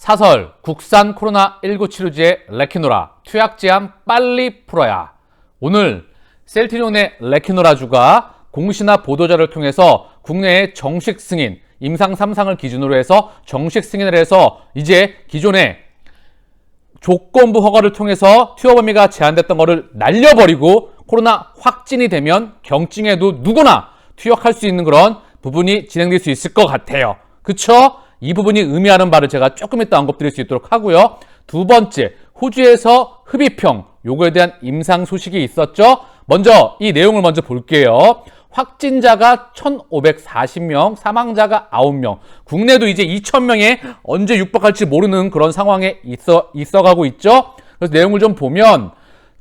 사설 국산 코로나19 치료제 레키노라 투약 제한 빨리 풀어야. 오늘 셀트리온의 레키노라주가 공시나 보도자를 통해서 국내에 정식 승인, 임상 3상을 기준으로 해서 정식 승인을 해서 이제 기존에 조건부 허가를 통해서 투여 범위가 제한됐던 거를 날려버리고 코로나 확진이 되면 경증에도 누구나 투약할 수 있는 그런 부분이 진행될 수 있을 것 같아요. 그쵸? 이 부분이 의미하는 바를 제가 조금 이따 언급드릴 수 있도록 하고요. 두 번째, 호주에서 흡입형, 요거에 대한 임상 소식이 있었죠. 먼저 이 내용을 먼저 볼게요. 확진자가 1,540명, 사망자가 9명. 국내도 이제 2,000명에 언제 육박할지 모르는 그런 상황에 있어가고 있죠. 그래서 내용을 좀 보면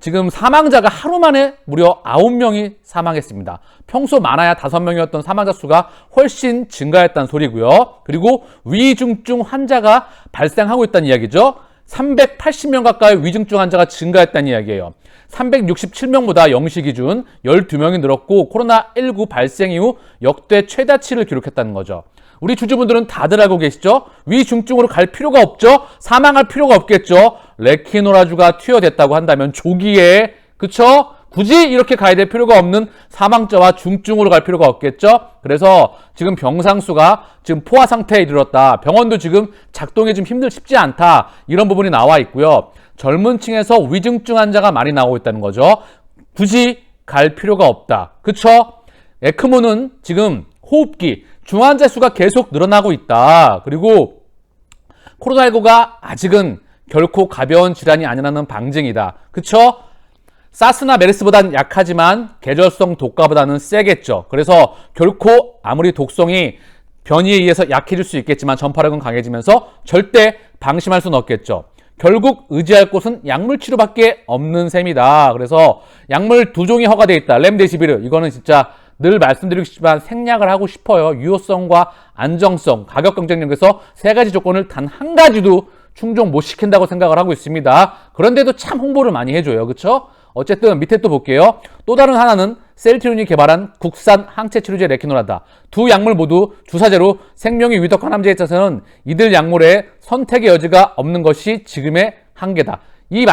지금 사망자가 하루 만에 무려 9명이 사망했습니다. 평소 많아야 5명이었던 사망자 수가 훨씬 증가했다는 소리고요. 그리고 위중증 환자가 발생하고 있다는 이야기죠. 380명 가까이 위중증 환자가 증가했다는 이야기예요. 367명보다 0시 기준 12명이 늘었고 코로나19 발생 이후 역대 최다치를 기록했다는 거죠. 우리 주주분들은 다들 알고 계시죠? 위중증으로 갈 필요가 없죠? 사망할 필요가 없겠죠? 레키노라주가 투여됐다고 한다면 조기에, 그쵸? 굳이 이렇게 가야 될 필요가 없는 사망자와 중증으로 갈 필요가 없겠죠? 그래서 지금 병상수가 지금 포화 상태에 이르렀다. 병원도 지금 작동이 좀 쉽지 않다. 이런 부분이 나와 있고요. 젊은 층에서 위중증 환자가 많이 나오고 있다는 거죠. 굳이 갈 필요가 없다. 그쵸? 에크모는 지금 호흡기, 중환자 수가 계속 늘어나고 있다. 그리고 코로나19가 아직은 결코 가벼운 질환이 아니라는 방증이다. 그쵸? 사스나 메르스보다는 약하지만 계절성 독가보다는 세겠죠. 그래서 결코 아무리 독성이 변이에 의해서 약해질 수 있겠지만 전파력은 강해지면서 절대 방심할 수는 없겠죠. 결국 의지할 곳은 약물 치료밖에 없는 셈이다. 그래서 약물 2종이 허가되어 있다. 렘데시비르, 이거는 진짜 늘 말씀드리고 싶지만 생략을 하고 싶어요. 유효성과 안정성, 가격 경쟁력에서 3가지 조건을 단 한 가지도 충족 못 시킨다고 생각을 하고 있습니다. 그런데도 참 홍보를 많이 해줘요. 그쵸? 어쨌든 밑에 또 볼게요. 또 다른 하나는 셀트리온이 개발한 국산 항체 치료제 레키노라다. 두 약물 모두 주사제로 생명이 위독한 환자에 있어서는 이들 약물의 선택의 여지가 없는 것이 지금의 한계다. 이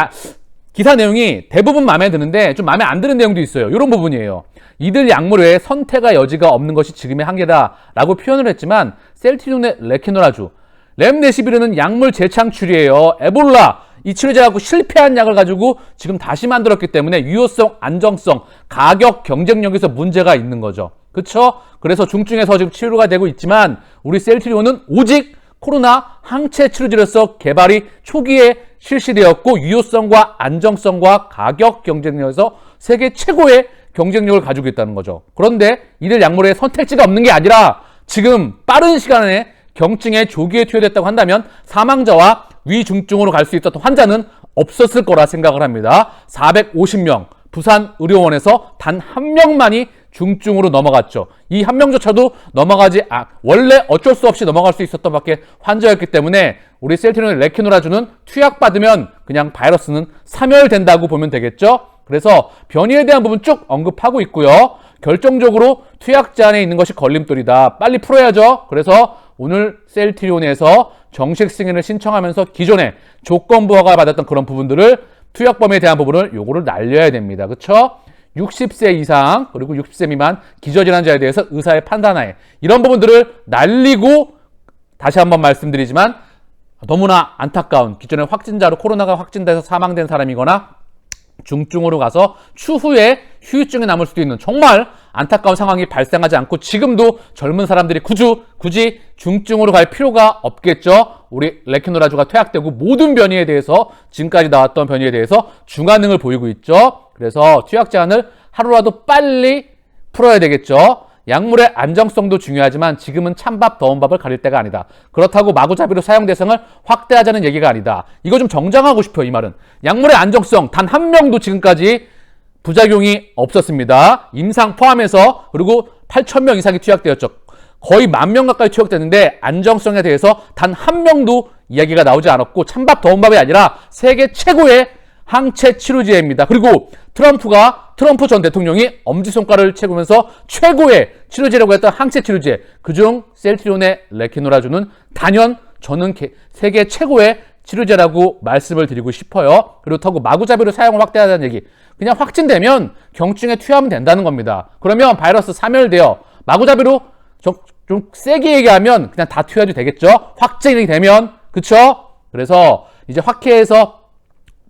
기사 내용이 대부분 마음에 드는데 좀 마음에 안 드는 내용도 있어요. 이런 부분이에요. 이들 약물의 선택의 여지가 없는 것이 지금의 한계다 라고 표현을 했지만 셀트리온의 레키노라주, 렘데시비르는 약물 재창출이에요. 에볼라 이 치료제 갖고 실패한 약을 가지고 지금 다시 만들었기 때문에 유효성, 안정성, 가격 경쟁력에서 문제가 있는 거죠. 그쵸? 그래서 중증에서 지금 치료가 되고 있지만 우리 셀트리온은 오직 코로나 항체 치료제로서 개발이 초기에 실시되었고 유효성과 안정성과 가격 경쟁력에서 세계 최고의 경쟁력을 가지고 있다는 거죠. 그런데 이들 약물의 선택지가 없는 게 아니라 지금 빠른 시간에 경증에 조기에 투여됐다고 한다면 사망자와 위중증으로 갈 수 있었던 환자는 없었을 거라 생각을 합니다. 450명, 부산 의료원에서 단 한 명만이 중증으로 넘어갔죠. 이 한 명조차도 원래 어쩔 수 없이 넘어갈 수 있었던 밖에 환자였기 때문에 우리 셀트리온의 레키노라주는 투약받으면 그냥 바이러스는 사멸된다고 보면 되겠죠. 그래서 변이에 대한 부분 쭉 언급하고 있고요. 결정적으로 투약 제한에 있는 것이 걸림돌이다. 빨리 풀어야죠. 그래서 오늘 셀트리온에서 정식 승인을 신청하면서 기존에 조건부 허가를 받았던 그런 부분들을 투약 범위에 대한 부분을 요거를 날려야 됩니다. 그쵸? 60세 이상 그리고 60세 미만 기저질환자에 대해서 의사의 판단하에 이런 부분들을 날리고 다시 한번 말씀드리지만 너무나 안타까운 기존의 확진자로 코로나가 확진돼서 사망된 사람이거나 중증으로 가서 추후에 후유증이 남을 수도 있는 정말 안타까운 상황이 발생하지 않고 지금도 젊은 사람들이 굳이 중증으로 갈 필요가 없겠죠. 우리 레키노라주가 투약되고 모든 변이에 대해서 지금까지 나왔던 변이에 대해서 중환능을 보이고 있죠. 그래서 투약 제한을 하루라도 빨리 풀어야 되겠죠. 약물의 안정성도 중요하지만 지금은 찬밥 더운 밥을 가릴 때가 아니다. 그렇다고 마구잡이로 사용 대상을 확대하자는 얘기가 아니다. 이거 좀 정정하고 싶어요. 이 말은 약물의 안정성 단 한 명도 지금까지 부작용이 없었습니다. 임상 포함해서. 그리고 8,000명 이상이 투약되었죠. 거의 10,000명 가까이 투약됐는데 안정성에 대해서 단 한 명도 이야기가 나오지 않았고 찬밥 더운 밥이 아니라 세계 최고의 항체 치료제입니다. 그리고 트럼프 전 대통령이 엄지손가락을 채우면서 최고의 치료제라고 했던 항체 치료제, 그중 셀트리온의 레키노라주는 단연 저는 세계 최고의 치료제라고 말씀을 드리고 싶어요. 그렇다고 마구잡이로 사용을 확대하자는 얘기. 그냥 확진되면 경증에 투여하면 된다는 겁니다. 그러면 바이러스 사멸돼요. 마구잡이로 좀 세게 얘기하면 그냥 다 투여해도 되겠죠? 확진이 되면. 그쵸? 그래서 이제 학회에서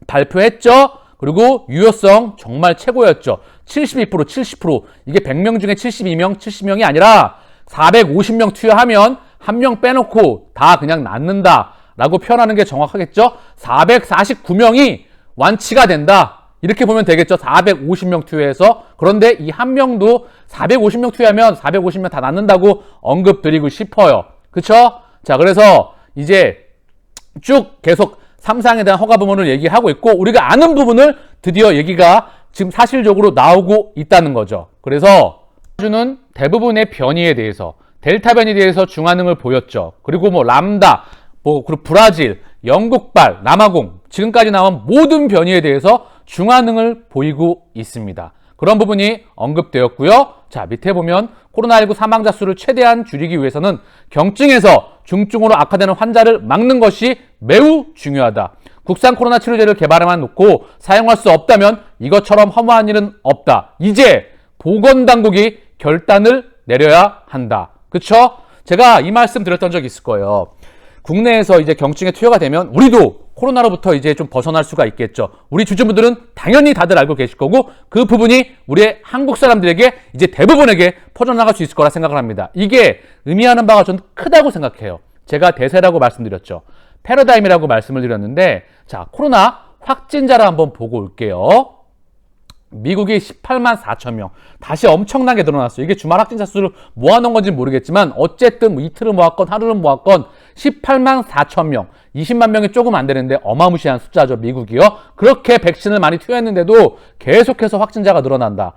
발표했죠? 그리고 유효성 정말 최고였죠. 72%, 70%. 이게 100명 중에 72명, 70명이 아니라 450명 투여하면 한 명 빼놓고 다 그냥 낫는다 라고 표현하는 게 정확하겠죠? 449명이 완치가 된다. 이렇게 보면 되겠죠? 450명 투여해서. 그런데 이 한 명도 450명 투여하면 450명 다 낫는다고 언급드리고 싶어요. 그쵸? 자, 그래서 이제 쭉 계속 3상에 대한 허가 부분을 얘기하고 있고, 우리가 아는 부분을 드디어 얘기가 지금 사실적으로 나오고 있다는 거죠. 그래서 주는 대부분의 변이에 대해서, 델타 변이에 대해서 중화능을 보였죠. 그리고 뭐 람다, 그리고 브라질, 영국발, 남아공, 지금까지 나온 모든 변이에 대해서 중화능을 보이고 있습니다. 그런 부분이 언급되었고요. 자, 밑에 보면 코로나19 사망자 수를 최대한 줄이기 위해서는 경증에서 중증으로 악화되는 환자를 막는 것이 매우 중요하다. 국산 코로나 치료제를 개발해만 놓고 사용할 수 없다면 이것처럼 허무한 일은 없다. 이제 보건당국이 결단을 내려야 한다. 그쵸? 제가 이 말씀 드렸던 적이 있을 거예요. 국내에서 이제 경증에 투여가 되면 우리도 코로나로부터 이제 좀 벗어날 수가 있겠죠. 우리 주주분들은 당연히 다들 알고 계실 거고, 그 부분이 우리의 한국 사람들에게 이제 대부분에게 퍼져나갈 수 있을 거라 생각을 합니다. 이게 의미하는 바가 저는 크다고 생각해요. 제가 대세라고 말씀드렸죠. 패러다임이라고 말씀을 드렸는데, 자, 코로나 확진자를 한번 보고 올게요. 미국이 18만 4천 명. 다시 엄청나게 늘어났어요. 이게 주말 확진자 수를 모아놓은 건지 모르겠지만 어쨌든 뭐 이틀을 모았건 하루를 모았건 18만 4천 명. 20만 명이 조금 안 되는데 어마무시한 숫자죠. 미국이요. 그렇게 백신을 많이 투여했는데도 계속해서 확진자가 늘어난다.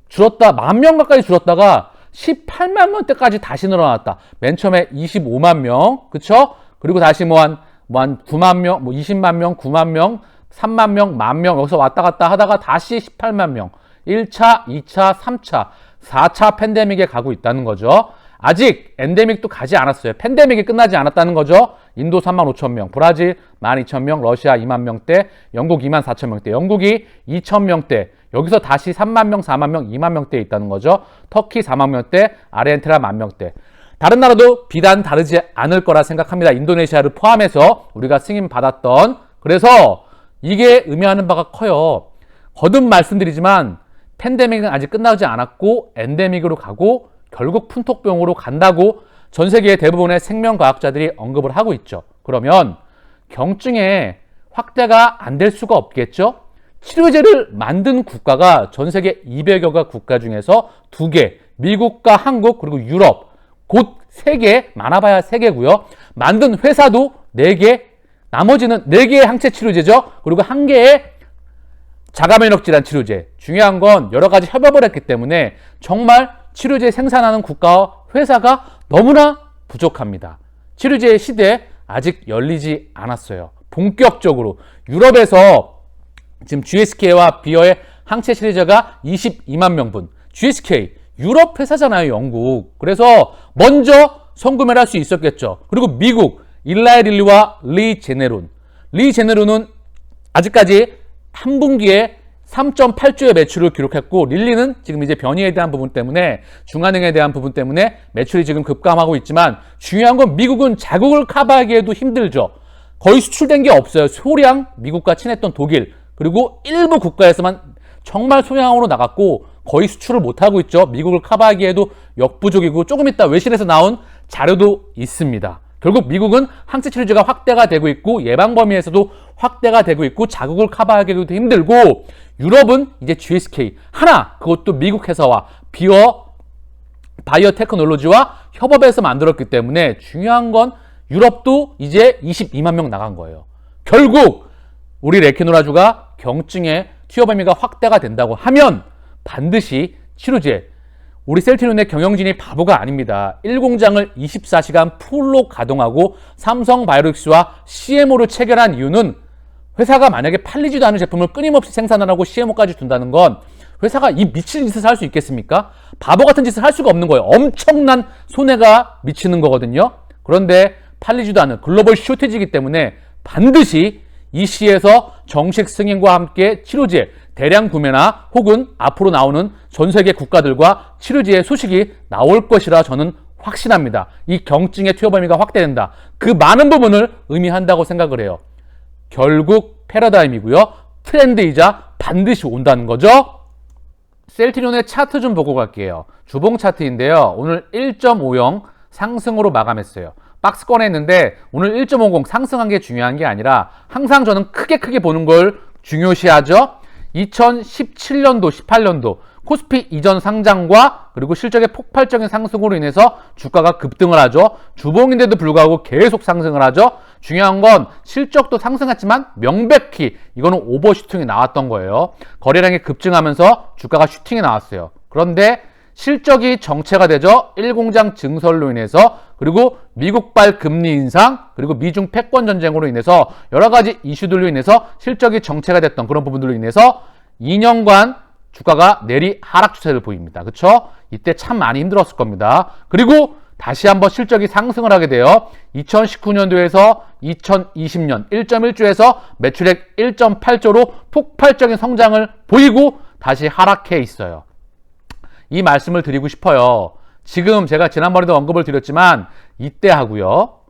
줄었다. 10,000명 가까이 줄었다가 18만 명대까지 다시 늘어났다. 맨 처음에 25만 명. 그쵸? 그리고 다시 한 9만 명, 20만 명, 9만 명, 3만 명, 10,000명 여기서 왔다 갔다 하다가 다시 18만 명. 1차, 2차, 3차, 4차 팬데믹에 가고 있다는 거죠. 아직 엔데믹도 가지 않았어요. 팬데믹이 끝나지 않았다는 거죠. 인도 35,000명, 브라질 12,000명, 러시아 2만 명대, 영국 24,000명대, 영국이 2,000명대, 여기서 다시 3만 명, 4만 명, 2만 명대에 있다는 거죠. 터키 4만 명대, 아르헨티나 10,000명대. 다른 나라도 비단 다르지 않을 거라 생각합니다. 인도네시아를 포함해서 우리가 승인 받았던. 그래서 이게 의미하는 바가 커요. 거듭 말씀드리지만 팬데믹은 아직 끝나지 않았고 엔데믹으로 가고 결국 풍토병으로 간다고 전 세계의 대부분의 생명과학자들이 언급을 하고 있죠. 그러면 경증에 확대가 안 될 수가 없겠죠? 치료제를 만든 국가가 전 세계 200여 가 국가 중에서 2개, 미국과 한국 그리고 유럽, 곧 3개, 많아봐야 3개고요. 만든 회사도 4개, 나머지는 4개의 항체 치료제죠. 그리고 1개의 자가면역 질환 치료제. 중요한 건 여러 가지 협업을 했기 때문에 정말 치료제 생산하는 국가와 회사가 너무나 부족합니다. 치료제의 시대 아직 열리지 않았어요. 본격적으로 유럽에서 지금 GSK와 비어의 항체 치료제가 22만 명분. GSK 유럽 회사잖아요, 영국. 그래서 먼저 선구매를 할 수 있었겠죠. 그리고 미국 일라이 릴리와 리제네론. 리제네론은 아직까지 한 분기에 3.8조의 매출을 기록했고, 릴리는 지금 이제 변이에 대한 부분 때문에, 중화능에 대한 부분 때문에 매출이 지금 급감하고 있지만, 중요한 건 미국은 자국을 커버하기에도 힘들죠. 거의 수출된 게 없어요. 소량 미국과 친했던 독일, 그리고 일부 국가에서만 정말 소량으로 나갔고 거의 수출을 못하고 있죠. 미국을 커버하기에도 역부족이고, 조금 이따 외신에서 나온 자료도 있습니다. 결국 미국은 항체 치료제가 확대가 되고 있고 예방 범위에서도 확대가 되고 있고 자국을 커버하기도 힘들고, 유럽은 이제 GSK 하나, 그것도 미국 회사와 바이오테크놀로지와 협업해서 만들었기 때문에 중요한 건 유럽도 이제 22만 명 나간 거예요. 결국 우리 레키노라주가 경증의 투여 범위가 확대가 된다고 하면 반드시 치료제, 우리 셀티논의 경영진이 바보가 아닙니다. 1공장을 24시간 풀로 가동하고 삼성바이오로직스와 CMO를 체결한 이유는, 회사가 만약에 팔리지도 않은 제품을 끊임없이 생산을 하고 CMO까지 둔다는 건 회사가 이 미친 짓을 할 수 있겠습니까? 바보 같은 짓을 할 수가 없는 거예요. 엄청난 손해가 미치는 거거든요. 그런데 팔리지도 않는 글로벌 쇼티지이기 때문에 반드시 이 시에서 정식 승인과 함께 치료제 대량 구매나 혹은 앞으로 나오는 전 세계 국가들과 치료제의 소식이 나올 것이라 저는 확신합니다. 이 경증의 투여 범위가 확대된다. 그 많은 부분을 의미한다고 생각을 해요. 결국 패러다임이고요. 트렌드이자 반드시 온다는 거죠. 셀트리온의 차트 좀 보고 갈게요. 주봉 차트인데요. 오늘 1.50 상승으로 마감했어요. 박스 꺼냈는데 오늘 1.50 상승한 게 중요한 게 아니라 항상 저는 크게 보는 걸 중요시하죠. 2017년도, 18년도 코스피 이전 상장과 그리고 실적의 폭발적인 상승으로 인해서 주가가 급등을 하죠. 주봉인데도 불구하고 계속 상승을 하죠. 중요한 건 실적도 상승했지만 명백히 이거는 오버슈팅이 나왔던 거예요. 거래량이 급증하면서 주가가 슈팅이 나왔어요. 그런데 실적이 정체가 되죠. 1공장 증설로 인해서 그리고 미국발 금리 인상 그리고 미중 패권 전쟁으로 인해서 여러 가지 이슈들로 인해서 실적이 정체가 됐던 그런 부분들로 인해서 2년간 주가가 내리 하락 추세를 보입니다. 그렇죠? 이때 참 많이 힘들었을 겁니다. 그리고 다시 한번 실적이 상승을 하게 돼요. 2019년도에서 2020년 1.1조에서 매출액 1.8조로 폭발적인 성장을 보이고 다시 하락해 있어요. 이 말씀을 드리고 싶어요. 지금 제가 지난번에도 언급을 드렸지만 이때하고요.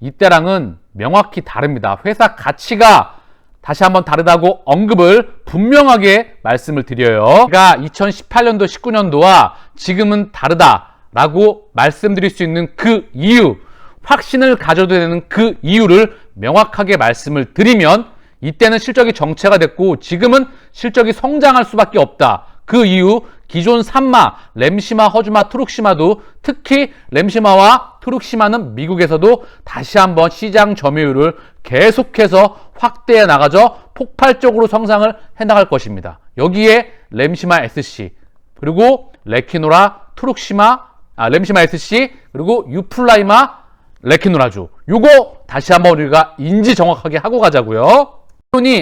이때랑은 명확히 다릅니다. 회사 가치가 다시 한번 다르다고 언급을 분명하게 말씀을 드려요. 제가 2018년도, 19년도와 지금은 다르다라고 말씀드릴 수 있는 그 이유, 확신을 가져도 되는 그 이유를 명확하게 말씀을 드리면 이때는 실적이 정체가 됐고 지금은 실적이 성장할 수밖에 없다. 그 이유 기존 산마, 램시마, 허즈마, 트룩시마도 특히 램시마와 트룩시마는 미국에서도 다시 한번 시장 점유율을 계속해서 확대해 나가죠. 폭발적으로 성장을 해나갈 것입니다. 여기에 램시마 SC 그리고 레키노라, 트룩시마, 램시마 SC 그리고 유플라이마, 레키노라주 요거 다시 한번 우리가 인지 정확하게 하고 가자고요.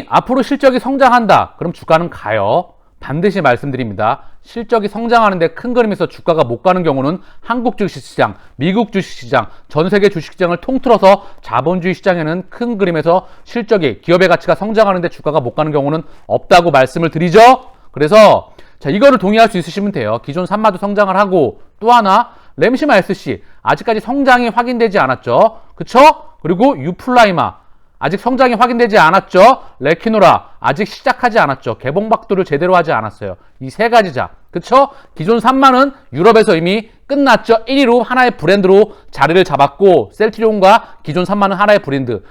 앞으로 실적이 성장한다. 그럼 주가는 가요. 반드시 말씀드립니다. 실적이 성장하는데 큰 그림에서 주가가 못 가는 경우는 한국 주식시장, 미국 주식시장, 전 세계 주식시장을 통틀어서 자본주의 시장에는 큰 그림에서 실적이 기업의 가치가 성장하는데 주가가 못 가는 경우는 없다고 말씀을 드리죠. 그래서 자 이거를 동의할 수 있으시면 돼요. 기존 산마도 성장을 하고 또 하나 램시마 SC 아직까지 성장이 확인되지 않았죠. 그쵸? 그리고 유플라이마 아직 성장이 확인되지 않았죠. 레키노라 아직 시작하지 않았죠. 개봉박도를 제대로 하지 않았어요. 이 세 가지자. 그쵸? 기존 산마는 유럽에서 이미 끝났죠. 1위로 하나의 브랜드로 자리를 잡았고 셀트리온과 기존 산마는 하나의 브랜드.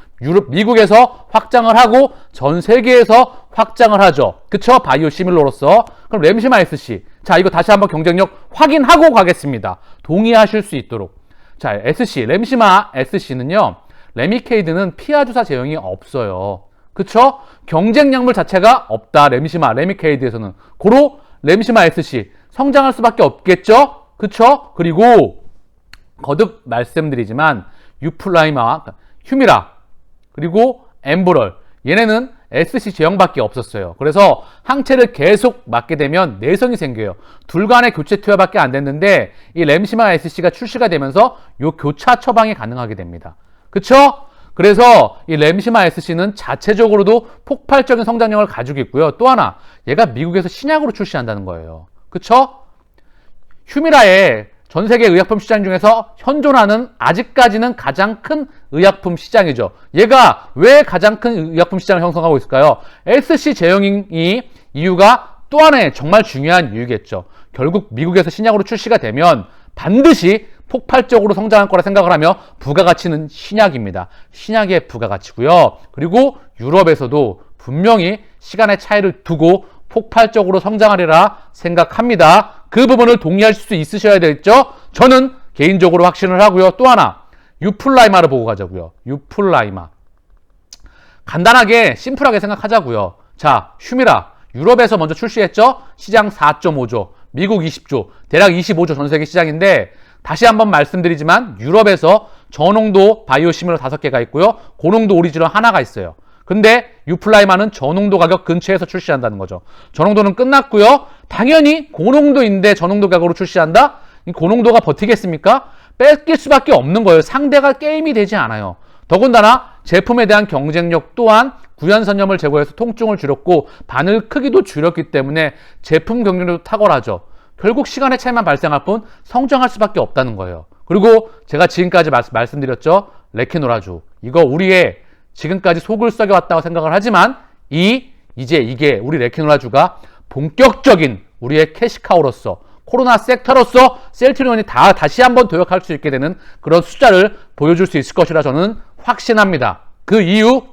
미국에서 확장을 하고 전 세계에서 확장을 하죠. 그쵸? 바이오 시밀러로서. 그럼 램시마 SC. 자, 이거 다시 한번 경쟁력 확인하고 가겠습니다. 동의하실 수 있도록. 자, SC, 램시마 SC는요. 레미케이드는 피하 주사 제형이 없어요. 그쵸? 경쟁 약물 자체가 없다. 레미케이드에서는. 고로 램시마 SC 성장할 수밖에 없겠죠? 그쵸? 그리고 거듭 말씀드리지만 유플라이마, 휴미라 그리고 엠브럴 얘네는 SC 제형밖에 없었어요. 그래서 항체를 계속 맞게 되면 내성이 생겨요. 둘 간의 교체 투여밖에 안 됐는데 이 램시마 SC가 출시가 되면서 요 교차 처방이 가능하게 됩니다. 그쵸? 그래서 이 램시마 SC는 자체적으로도 폭발적인 성장력을 가지고 있고요. 또 하나, 얘가 미국에서 신약으로 출시한다는 거예요. 그쵸? 휴미라의 전 세계 의약품 시장 중에서 현존하는 아직까지는 가장 큰 의약품 시장이죠. 얘가 왜 가장 큰 의약품 시장을 형성하고 있을까요? SC 제형이 이유가 또 하나의 정말 중요한 이유겠죠. 결국 미국에서 신약으로 출시가 되면 반드시 폭발적으로 성장할 거라 생각을 하며 부가가치는 신약입니다. 신약의 부가가치고요. 그리고 유럽에서도 분명히 시간의 차이를 두고 폭발적으로 성장하리라 생각합니다. 그 부분을 동의하실 수 있으셔야 되겠죠? 저는 개인적으로 확신을 하고요. 또 하나, 유플라이마를 보고 가자고요. 유플라이마. 간단하게 심플하게 생각하자고요. 자, 휴미라. 유럽에서 먼저 출시했죠? 시장 4.5조, 미국 20조, 대략 25조 전 세계 시장인데 다시 한번 말씀드리지만 유럽에서 저농도 바이오시밀러 5개가 있고요. 고농도 오리지널 하나가 있어요. 근데 유플라이마는 저농도 가격 근처에서 출시한다는 거죠. 저농도는 끝났고요. 당연히 고농도인데 저농도 가격으로 출시한다? 이 고농도가 버티겠습니까? 뺏길 수밖에 없는 거예요. 상대가 게임이 되지 않아요. 더군다나 제품에 대한 경쟁력 또한 구연선염을 제거해서 통증을 줄였고 바늘 크기도 줄였기 때문에 제품 경쟁력도 탁월하죠. 결국 시간의 차이만 발생할 뿐 성장할 수밖에 없다는 거예요. 그리고 제가 지금까지 말씀드렸죠. 레키노라주. 이거 우리의 지금까지 속을 썩여왔다고 생각을 하지만 이제 이게 우리 레키노라주가 본격적인 우리의 캐시카우로서 코로나 섹터로서 셀트리온이 다시 한번 도약할 수 있게 되는 그런 숫자를 보여줄 수 있을 것이라 저는 확신합니다. 그 이유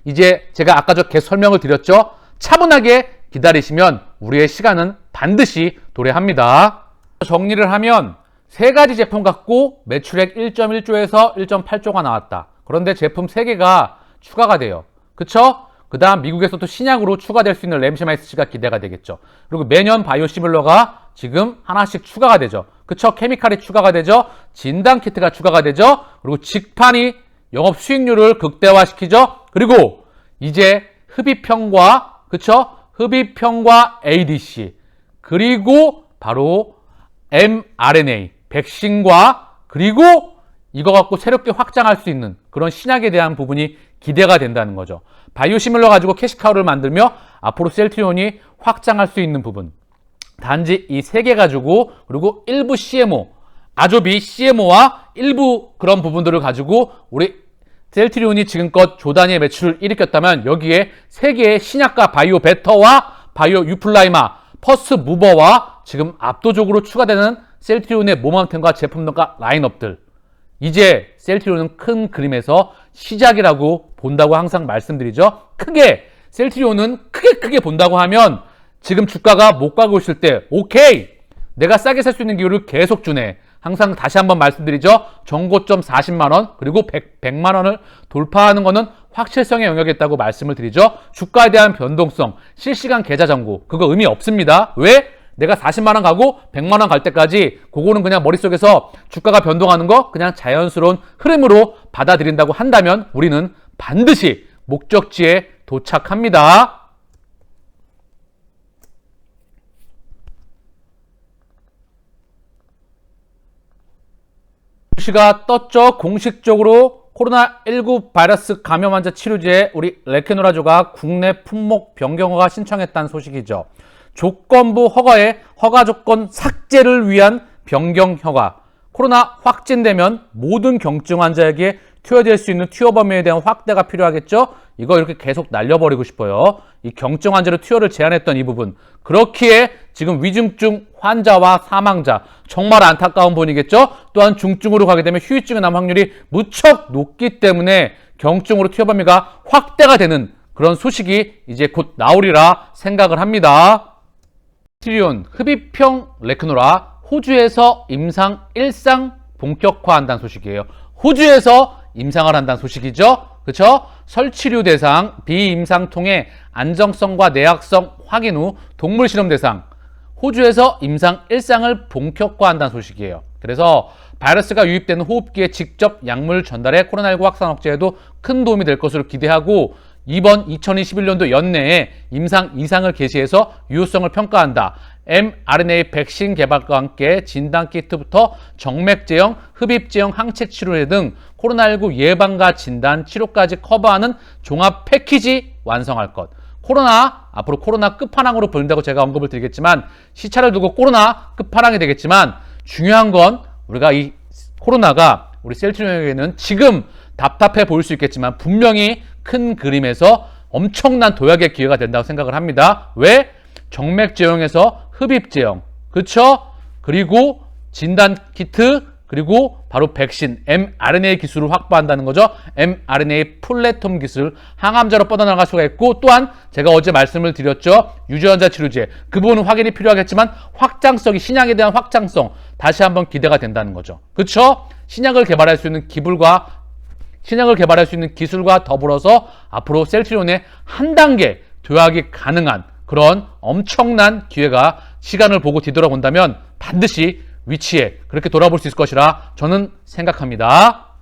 이제 제가 아까 계속 설명을 드렸죠. 차분하게 기다리시면 우리의 시간은 반드시 도래합니다. 정리를 하면 세 가지 제품 갖고 매출액 1.1조에서 1.8조가 나왔다. 그런데 제품 3개가 추가가 돼요. 그쵸? 그 다음 미국에서도 신약으로 추가될 수 있는 램시마이스가 기대가 되겠죠. 그리고 매년 바이오시밀러가 지금 하나씩 추가가 되죠. 그쵸? 케미칼이 추가가 되죠. 진단키트가 추가가 되죠. 그리고 직판이 영업 수익률을 극대화시키죠. 그리고 이제 흡입형과 그쵸? 흡입형과 ADC 그리고 바로 mRNA 백신과 그리고 이거 갖고 새롭게 확장할 수 있는 그런 신약에 대한 부분이 기대가 된다는 거죠. 바이오시밀러 가지고 캐시카우를 만들며 앞으로 셀트리온이 확장할 수 있는 부분. 단지 이 3개 가지고 그리고 일부 CMO, 아조비 CMO와 일부 그런 부분들을 가지고 우리 셀트리온이 지금껏 조단위의 매출을 일으켰다면 여기에 3개의 신약과 바이오 베터와 바이오 유플라이마, 퍼스트 무버와 지금 압도적으로 추가되는 셀트리온의 모먼텀과 제품과 라인업들. 이제 셀트리온은 큰 그림에서 시작이라고 본다고 항상 말씀드리죠. 셀트리온은 크게 본다고 하면 지금 주가가 못 가고 있을 때 오케이! 내가 싸게 살 수 있는 기회를 계속 주네. 항상 다시 한번 말씀드리죠. 정고점 40만원 그리고 100만원을 돌파하는 것은 확실성의 영역에 있다고 말씀을 드리죠. 주가에 대한 변동성, 실시간 계좌 잔고 그거 의미 없습니다. 왜? 내가 40만원 가고 100만원 갈 때까지 그거는 그냥 머릿속에서 주가가 변동하는 거 그냥 자연스러운 흐름으로 받아들인다고 한다면 우리는 반드시 목적지에 도착합니다. 시가 떴죠. 공식적으로 코로나19 바이러스 감염 환자 치료제에 우리 레케노라조가 국내 품목 변경 허가 신청했다는 소식이죠. 조건부 허가에 허가 조건 삭제를 위한 변경 허가. 코로나 확진되면 모든 경증 환자에게 투여될 수 있는 투여 범위에 대한 확대가 필요하겠죠. 이거 이렇게 계속 날려버리고 싶어요. 이 경증 환자로 투여를 제한했던 이 부분. 그렇기에 지금 위중증 환자와 사망자 정말 안타까운 부분이겠죠. 또한 중증으로 가게 되면 후유증이 남 확률이 무척 높기 때문에 경증으로 투여 범위가 확대가 되는 그런 소식이 이제 곧 나오리라 생각을 합니다. 셀트리온 흡입형 레크노라 호주에서 임상 1상 본격화한다는 소식이에요. 호주에서 임상을 한다는 소식이죠. 그렇죠? 설치류 대상 비임상통의 안정성과 내약성 확인 후 동물 실험 대상 호주에서 임상 1상을 본격화한다는 소식이에요. 그래서 바이러스가 유입되는 호흡기에 직접 약물 전달해 코로나19 확산 억제에도 큰 도움이 될 것으로 기대하고 이번 2021년도 연내에 임상 2상을 개시해서 유효성을 평가한다. mRNA 백신 개발과 함께 진단키트부터 정맥제형, 흡입제형 항체 치료제 등 코로나19 예방과 진단, 치료까지 커버하는 종합 패키지 완성할 것. 앞으로 코로나 끝판왕으로 불린다고 제가 언급을 드리겠지만 시차를 두고 코로나 끝판왕이 되겠지만 중요한 건 우리가 이 코로나가 우리 셀트리온에게는 지금 답답해 보일 수 있겠지만 분명히 큰 그림에서 엄청난 도약의 기회가 된다고 생각을 합니다. 왜? 정맥제형에서 흡입제형, 그렇죠? 그리고 진단키트, 그리고 바로 백신, mRNA 기술을 확보한다는 거죠. mRNA 플랫폼 기술, 항암제로 뻗어나갈 수가 있고 또한 제가 어제 말씀을 드렸죠. 유전자 치료제, 그 부분은 확인이 필요하겠지만 확장성이 신약에 대한 확장성 다시 한번 기대가 된다는 거죠. 그렇죠? 신약을 개발할 수 있는 기술과 더불어서 앞으로 셀트리온의 한 단계 도약이 가능한 그런 엄청난 기회가 시간을 보고 뒤돌아본다면 반드시 위치에 그렇게 돌아볼 수 있을 것이라 저는 생각합니다.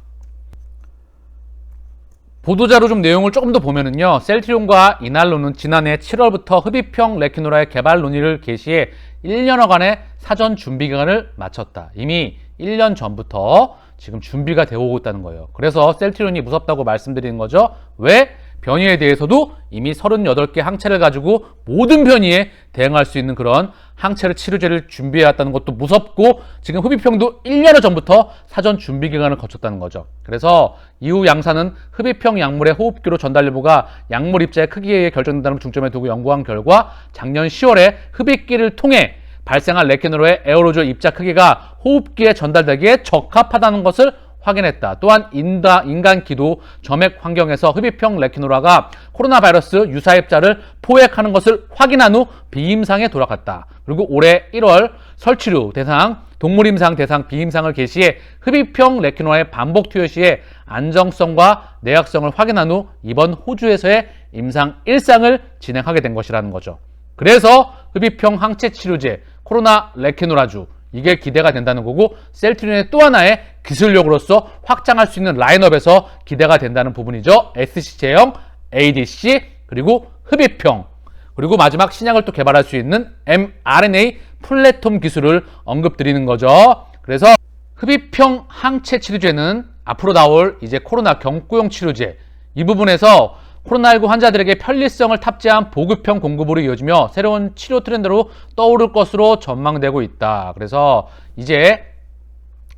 보도자료 좀 내용을 조금 더 보면은요. 셀트리온과 이날로는 지난해 7월부터 흡입형 레키노라의 개발 논의를 개시해 1년여간의 사전 준비 기간을 마쳤다. 이미 1년 전부터 지금 준비가 되어 오고 있다는 거예요. 그래서 셀트리온이 무섭다고 말씀드리는 거죠. 왜? 변이에 대해서도 이미 38개 항체를 가지고 모든 변이에 대응할 수 있는 그런 항체를 치료제를 준비해왔다는 것도 무섭고, 지금 흡입형도 1년여 전부터 사전 준비 기간을 거쳤다는 거죠. 그래서 이후 양산은 흡입형 약물의 호흡기로 전달 여부가 약물 입자의 크기에 결정된다는 중점에 두고 연구한 결과 작년 10월에 흡입기를 통해 발생한 레키노라의 에어로졸 입자 크기가 호흡기에 전달되기에 적합하다는 것을 확인했다. 또한 인간 기도 점액 환경에서 흡입형 레키노라가 코로나 바이러스 유사입자를 포획하는 것을 확인한 후 비임상에 돌아갔다. 그리고 올해 1월 설치류 대상, 동물 임상 대상 비임상을 개시해 흡입형 레키노라의 반복 투여 시에 안정성과 내약성을 확인한 후 이번 호주에서의 임상 1상을 진행하게 된 것이라는 거죠. 그래서 흡입형 항체 치료제 코로나 레키노라주, 이게 기대가 된다는 거고, 셀트리온의 또 하나의 기술력으로서 확장할 수 있는 라인업에서 기대가 된다는 부분이죠. SC 제형, ADC, 그리고 흡입형, 그리고 마지막 신약을 또 개발할 수 있는 mRNA 플랫폼 기술을 언급드리는 거죠. 그래서 흡입형 항체 치료제는 앞으로 나올 이제 코로나 경구용 치료제, 이 부분에서 코로나19 환자들에게 편리성을 탑재한 보급형 공급으로 이어지며 새로운 치료 트렌드로 떠오를 것으로 전망되고 있다. 그래서 이제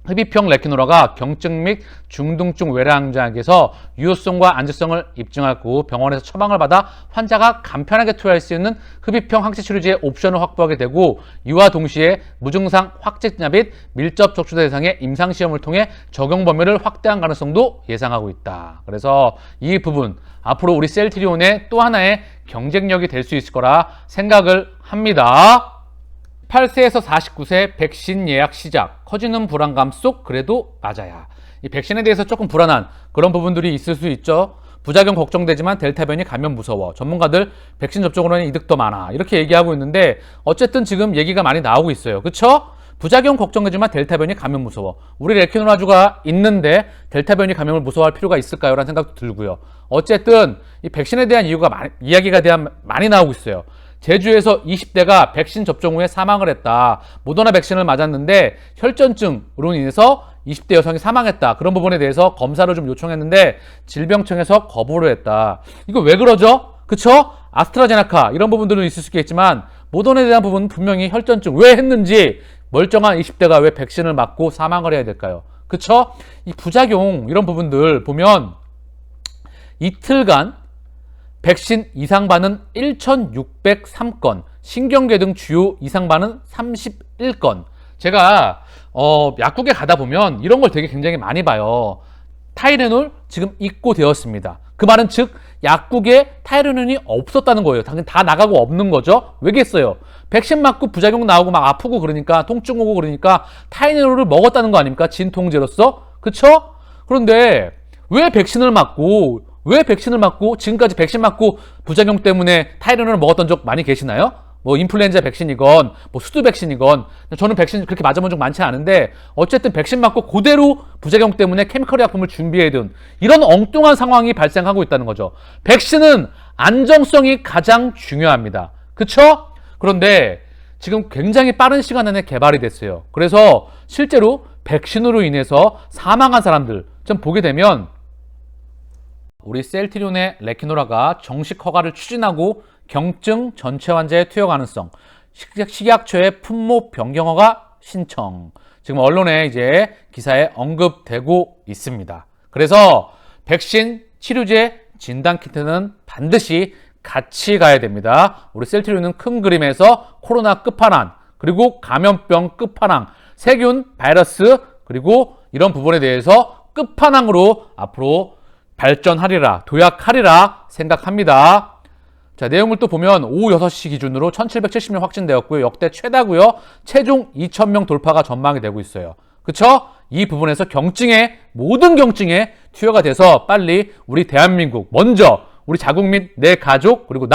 흡입형 레키노라가 경증 및 중등증 외래환자에게서 유효성과 안전성을 입증하고 병원에서 처방을 받아 환자가 간편하게 투여할 수 있는 흡입형 항체 치료제의 옵션을 확보하게 되고, 이와 동시에 무증상 확진자 및 밀접 접촉자 대상의 임상시험을 통해 적용 범위를 확대한 가능성도 예상하고 있다. 그래서 이 부분 앞으로 우리 셀트리온의 또 하나의 경쟁력이 될 수 있을 거라 생각을 합니다. 18세에서 49세 백신 예약 시작, 커지는 불안감 속 그래도 맞아야. 이 백신에 대해서 조금 불안한 그런 부분들이 있을 수 있죠. 부작용 걱정되지만 델타 변이 감염 무서워. 전문가들 백신 접종으로는 이득 더 많아. 이렇게 얘기하고 있는데 어쨌든 지금 얘기가 많이 나오고 있어요. 그쵸? 부작용 걱정되지만 델타 변이 감염 무서워. 우리 레키노라주가 있는데 델타 변이 감염을 무서워할 필요가 있을까요? 라는 생각도 들고요. 어쨌든 이 백신에 대한 이야기가 많이 나오고 있어요. 제주에서 20대가 백신 접종 후에 사망을 했다. 모더나 백신을 맞았는데 혈전증으로 인해서 20대 여성이 사망했다. 그런 부분에 대해서 검사를 좀 요청했는데 질병청에서 거부를 했다. 이거 왜 그러죠? 그쵸? 아스트라제네카 이런 부분들은 있을 수 있겠지만 모더나에 대한 부분은 분명히 혈전증 왜 했는지, 멀쩡한 20대가 왜 백신을 맞고 사망을 해야 될까요? 그쵸? 이 부작용 이런 부분들 보면 이틀간 백신 이상반은 1,603건, 신경계 등 주요 이상반은 31건. 제가 약국에 가다 보면 이런 걸 되게 굉장히 많이 봐요. 타이레놀 지금 입고되었습니다. 그 말은 즉 약국에 타이레놀이 없었다는 거예요. 당연히 다 나가고 없는 거죠. 왜겠어요? 백신 맞고 부작용 나오고 막 아프고 그러니까, 통증 오고 그러니까 타이레놀을 먹었다는 거 아닙니까? 진통제로서. 그쵸? 그런데 왜 백신을 맞고 지금까지 백신 맞고 부작용 때문에 타이레놀을 먹었던 적 많이 계시나요? 뭐 인플루엔자 백신이건 뭐 수두 백신이건, 저는 백신 그렇게 맞아본 적 많지 않은데 어쨌든 백신 맞고 그대로 부작용 때문에 케미컬 약품을 준비해둔 이런 엉뚱한 상황이 발생하고 있다는 거죠. 백신은 안정성이 가장 중요합니다. 그쵸? 그런데 지금 굉장히 빠른 시간 안에 개발이 됐어요. 그래서 실제로 백신으로 인해서 사망한 사람들 좀 보게 되면 우리 셀트리온의 레키노라가 정식 허가를 추진하고 경증 전체 환자의 투여 가능성, 식약처의 품목 변경 허가 신청, 지금 언론에 이제 기사에 언급되고 있습니다. 그래서 백신, 치료제, 진단키트는 반드시 같이 가야 됩니다. 우리 셀트리온은 큰 그림에서 코로나 끝판왕, 그리고 감염병 끝판왕, 세균, 바이러스, 그리고 이런 부분에 대해서 끝판왕으로 앞으로 발전하리라, 도약하리라 생각합니다. 자, 내용을 또 보면 오후 6시 기준으로 1770명 확진되었고요. 역대 최다고요. 최종 2000명 돌파가 전망이 되고 있어요. 그쵸? 이 부분에서 모든 경증에 투여가 돼서 빨리 우리 대한민국, 먼저 우리 자국 및 내 가족, 그리고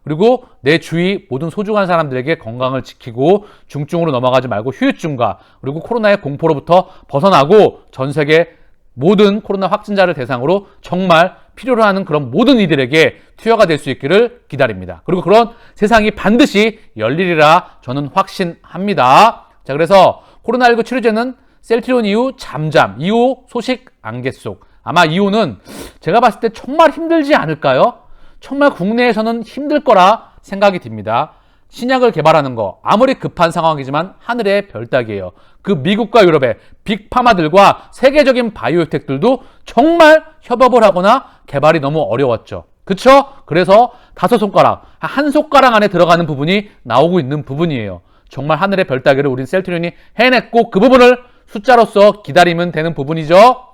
그리고 내 주위 모든 소중한 사람들에게 건강을 지키고 중증으로 넘어가지 말고 후유증과 그리고 코로나의 공포로부터 벗어나고 전 세계 모든 코로나 확진자를 대상으로 정말 필요로 하는 그런 모든 이들에게 투여가 될 수 있기를 기다립니다. 그리고 그런 세상이 반드시 열리리라 저는 확신합니다. 자, 그래서 코로나19 치료제는 셀트리온 이후 잠잠, 이후 소식 안갯속. 아마 이후는 제가 봤을 때 정말 힘들지 않을까요? 정말 국내에서는 힘들 거라 생각이 듭니다. 신약을 개발하는 거 아무리 급한 상황이지만 하늘의 별 따기예요. 그 미국과 유럽의 빅파마들과 세계적인 바이오텍들도 정말 협업을 하거나 개발이 너무 어려웠죠. 그쵸? 그래서 5손가락, 한 손가락 안에 들어가는 부분이 나오고 있는 부분이에요. 정말 하늘의 별 따기를 우린 셀트리온이 해냈고 그 부분을 숫자로서 기다리면 되는 부분이죠.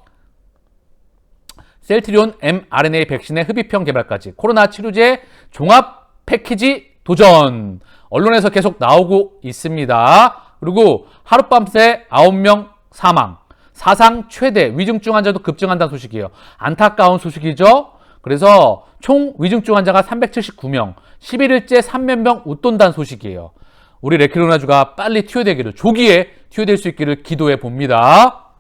셀트리온 mRNA 백신의 흡입형 개발까지 코로나 치료제 종합 패키지 도전. 언론에서 계속 나오고 있습니다. 그리고 하룻밤새 9명 사망. 사상 최대 위중증 환자도 급증한다는 소식이에요. 안타까운 소식이죠. 그래서 총 위중증 환자가 379명, 11일째 3만 웃돈다는 소식이에요. 우리 레키노라주가 빨리 투여되기를, 조기에 투여될 수 있기를 기도해 봅니다.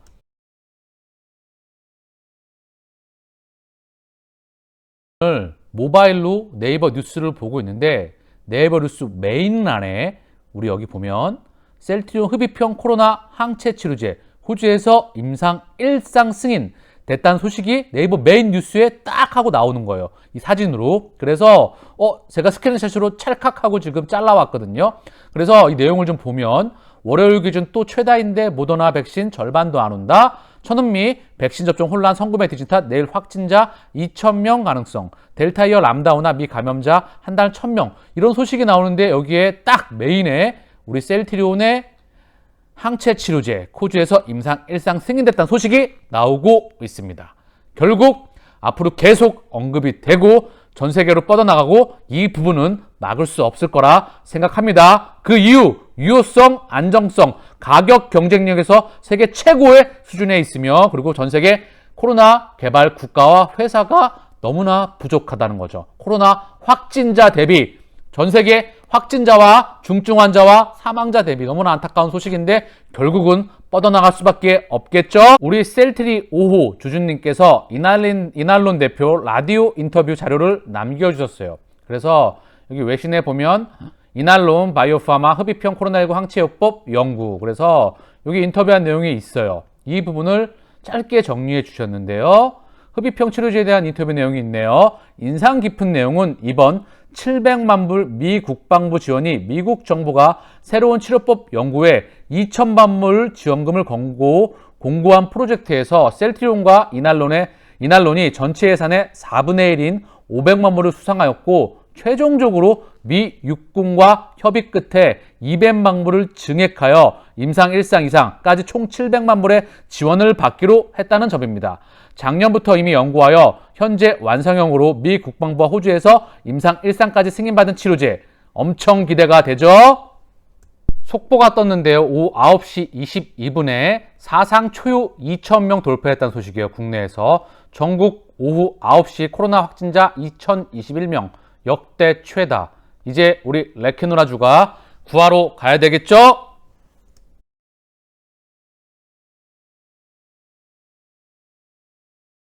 오늘 모바일로 네이버 뉴스를 보고 있는데 네이버 뉴스 메인란에 우리 여기 보면 셀트리온 흡입형 코로나 항체 치료제 호주에서 임상 1상 승인 됐다는 소식이 네이버 메인 뉴스에 딱 하고 나오는 거예요. 이 사진으로. 그래서 제가 스크린샷으로 찰칵하고 지금 잘라왔거든요. 그래서 이 내용을 좀 보면 월요일 기준 또 최다인데 모더나 백신 절반도 안 온다. 천은미 백신 접종 혼란 성금의 뒤진 탓 내일 확진자 2,000명 가능성. 델타 이어 람다오나 미 감염자 한 달 1,000명. 이런 소식이 나오는데 여기에 딱 메인에 우리 셀트리온의 항체 치료제 호주에서 임상 1상 승인됐다는 소식이 나오고 있습니다. 결국 앞으로 계속 언급이 되고 전 세계로 뻗어나가고 이 부분은 막을 수 없을 거라 생각합니다. 그 이유, 유효성, 안정성, 가격 경쟁력에서 세계 최고의 수준에 있으며 그리고 전 세계 코로나 개발 국가와 회사가 너무나 부족하다는 거죠. 코로나 확진자 대비 전 세계 확진자와 중증 환자와 사망자 대비 너무나 안타까운 소식인데 결국은 뻗어나갈 수밖에 없겠죠. 우리 셀트리 5호 주주님께서 이날론 대표 라디오 인터뷰 자료를 남겨주셨어요. 그래서 여기 외신에 보면 이날론 바이오파마 흡입형 코로나19 항체요법 연구, 그래서 여기 인터뷰한 내용이 있어요. 이 부분을 짧게 정리해 주셨는데요. 흡입형 치료제에 대한 인터뷰 내용이 있네요. 인상 깊은 내용은 이번 700만 불 미 국방부 지원이 미국 정부가 새로운 치료법 연구에 2,000만 불 지원금을 공고한 프로젝트에서 셀트리온과 이날론이 전체 예산의 4분의 1인 500만 불을 수상하였고 최종적으로 미 육군과 협의 끝에 200만 불을 증액하여 임상 1상 이상까지 총 700만 불의 지원을 받기로 했다는 점입니다. 작년부터 이미 연구하여 현재 완성형으로 미 국방부와 호주에서 임상 1상까지 승인받은 치료제, 엄청 기대가 되죠? 속보가 떴는데요. 오후 9시 22분에 사상 초유 2,000명 돌파했다는 소식이에요. 국내에서. 전국 오후 9시 코로나 확진자 2,021명, 역대 최다. 이제 우리 레키노라주가 구하러 가야 되겠죠?